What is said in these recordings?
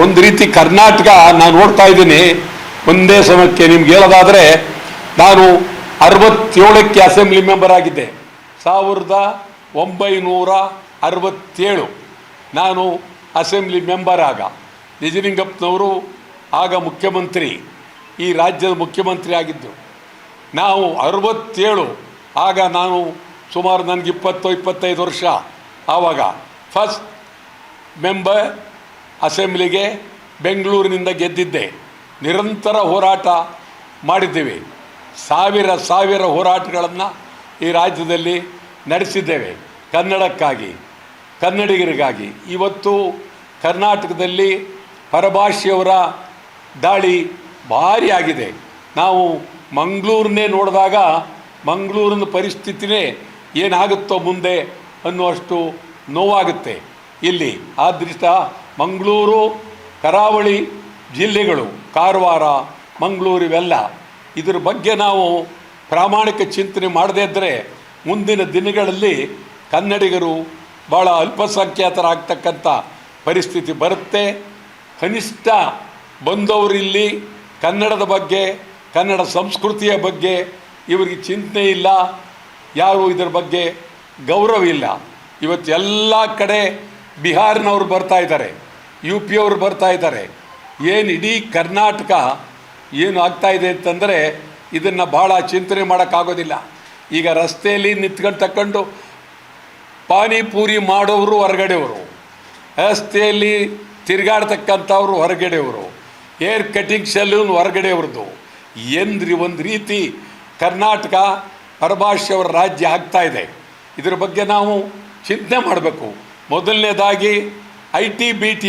ಒಂದು ರೀತಿ ಕರ್ನಾಟಕ ನಾನು ನೋಡ್ತಾ ಇದ್ದೀನಿ. ಒಂದೇ ಸಮಯಕ್ಕೆ ನಿಮ್ಗೆ ಹೇಳೋದಾದರೆ, ನಾನು 67ಕ್ಕೆ ಅಸೆಂಬ್ಲಿ ಮೆಂಬರ್ ಆಗಿದ್ದೆ. 1967 ನಾನು ಅಸೆಂಬ್ಲಿ ಮೆಂಬರ್. ಆಗ ನಿಜಲಿಂಗಪ್ಪನವರು ಆಗ ಮುಖ್ಯಮಂತ್ರಿ, ಈ ರಾಜ್ಯದ ಮುಖ್ಯಮಂತ್ರಿ ಆಗಿದ್ದರು. ನಾವು 67 ಆಗ ನಾನು ಸುಮಾರು ನನಗೆ 20-25 ವರ್ಷ. ಆವಾಗ ಫಸ್ಟ್ ಮೆಂಬರ್ ಅಸೆಂಬ್ಲಿಗೆ ಬೆಂಗಳೂರಿನಿಂದ ಗೆದ್ದಿದ್ದೆ. ನಿರಂತರ ಹೋರಾಟ ಮಾಡಿದ್ದೇವೆ. ಸಾವಿರ ಹೋರಾಟಗಳನ್ನು ಈ ರಾಜ್ಯದಲ್ಲಿ ನಡೆಸಿದ್ದೇವೆ ಕನ್ನಡಕ್ಕಾಗಿ, ಕನ್ನಡಿಗರಿಗಾಗಿ. ಇವತ್ತು ಕರ್ನಾಟಕದಲ್ಲಿ ಪರಭಾಷೆಯವರ ದಾಳಿ ಭಾರಿ ಆಗಿದೆ. ನಾವು ಮಂಗಳೂರನ್ನೇ ನೋಡಿದಾಗ ಮಂಗಳೂರಿನ ಪರಿಸ್ಥಿತಿನೇ ಏನಾಗುತ್ತೋ ಮುಂದೆ ಅನ್ನುವಷ್ಟು ನೋವಾಗುತ್ತೆ ಇಲ್ಲಿ. ಆದ್ದರಿಂದ ಮಂಗಳೂರು, ಕರಾವಳಿ ಜಿಲ್ಲೆಗಳು, ಕಾರವಾರ, ಮಂಗಳೂರು ಇವೆಲ್ಲ, ಇದ್ರ ಬಗ್ಗೆ ನಾವು ಪ್ರಾಮಾಣಿಕ ಚಿಂತನೆ ಮಾಡದೇ ಇದ್ದರೆ ಮುಂದಿನ ದಿನಗಳಲ್ಲಿ ಕನ್ನಡಿಗರು ಭಾಳ ಅಲ್ಪಸಂಖ್ಯಾತರಾಗ್ತಕ್ಕಂಥ ಪರಿಸ್ಥಿತಿ ಬರುತ್ತೆ. ಕನಿಷ್ಠ ಬಂದವರು ಇಲ್ಲಿ ಕನ್ನಡದ ಬಗ್ಗೆ, ಕನ್ನಡ ಸಂಸ್ಕೃತಿಯ ಬಗ್ಗೆ ಇವರಿಗೆ ಚಿಂತನೆ ಇಲ್ಲ, ಯಾರು ಇದರ ಬಗ್ಗೆ ಗೌರವ ಇಲ್ಲ. ಇವತ್ತು ಎಲ್ಲ ಕಡೆ ಬಿಹಾರ್ನವ್ರು ಬರ್ತಾ ಇದ್ದಾರೆ, UP ಅವರು ಬರ್ತಾ ಇದ್ದಾರೆ. ಏನು ಇಡೀ ಕರ್ನಾಟಕ ಏನು ಆಗ್ತಾಯಿದೆ ಅಂತಂದರೆ ಇದನ್ನು ಭಾಳ ಚಿಂತನೆ ಮಾಡೋಕ್ಕಾಗೋದಿಲ್ಲ. ಈಗ ರಸ್ತೆಯಲ್ಲಿ ನಿಂತ್ಕೊಂಡು ಪಾನಿಪೂರಿ ಮಾಡೋರು ಹೊರಗಡೆಯವರು, ರಸ್ತೆಯಲ್ಲಿ ತಿರುಗಾಡ್ತಕ್ಕಂಥವ್ರು ಹೊರಗಡೆಯವರು, ಹೇರ್ ಕಟಿಂಗ್ ಸೆಲೂನ್ ಹೊರಗಡೆಯವ್ರದ್ದು. ಎಂದ್ರಿ ಒಂದು ರೀತಿ ಕರ್ನಾಟಕ ಪರಭಾಷೆಯವರ ರಾಜ್ಯ ಆಗ್ತಾಯಿದೆ. ಇದರ ಬಗ್ಗೆ ನಾವು ಚಿಂತನೆ ಮಾಡಬೇಕು. ಮೊದಲನೇದಾಗಿ ITBT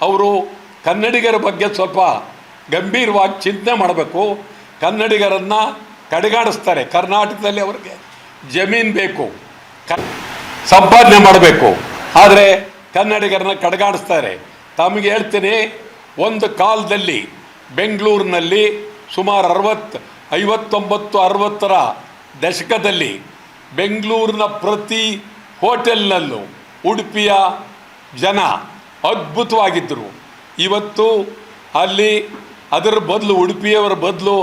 ಅವರು ಕನ್ನಡಿಗರ ಬಗ್ಗೆ ಸ್ವಲ್ಪ ಗಂಭೀರವಾಗಿ ಚಿಂತನೆ ಮಾಡಬೇಕು. ಕನ್ನಡಿಗರನ್ನು ಕಡೆಗಾಣಿಸ್ತಾರೆ. ಕರ್ನಾಟಕದಲ್ಲಿ ಅವ್ರಿಗೆ ಜಮೀನು ಬೇಕು, ಸಂಪಾದನೆ ಮಾಡಬೇಕು, ಆದರೆ ಕನ್ನಡಿಗರನ್ನ ಕಡೆಗಾಣಿಸ್ತಾರೆ. ತಮಗೆ ಹೇಳ್ತೀನಿ, ಒಂದು ಕಾಲದಲ್ಲಿ ಬೆಂಗಳೂರಿನಲ್ಲಿ ಸುಮಾರು 59-60ರ ದಶಕದಲ್ಲಿ ಬೆಂಗಳೂರಿನ ಪ್ರತಿ ಹೋಟೆಲ್ನಲ್ಲೂ ಉಡುಪಿಯ ಜನ ಅದ್ಭುತವಾಗಿದ್ದರು. ಇವತ್ತು ಅಲ್ಲಿ ಅದರ ಬದಲು ಉಡುಪಿಯವರ ಬದಲು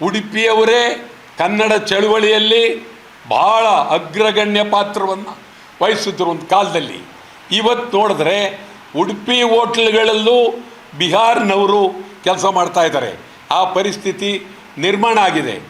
ಉಡುಪಿಯವರೇ ಕನ್ನಡ ಚಳುವಳಿಯಲ್ಲಿ ಭಾಳ ಅಗ್ರಗಣ್ಯ ಪಾತ್ರವನ್ನು ವಹಿಸಿದ್ರು ಒಂದು ಕಾಲದಲ್ಲಿ. ಇವತ್ತು ನೋಡಿದ್ರೆ ಉಡುಪಿ ಹೋಟ್ಲ್ಗಳಲ್ಲೂ ಬಿಹಾರ್ನವರು ಕೆಲಸ ಮಾಡ್ತಾ ಇದ್ದಾರೆ. ಆ ಪರಿಸ್ಥಿತಿ ನಿರ್ಮಾಣ ಆಗಿದೆ.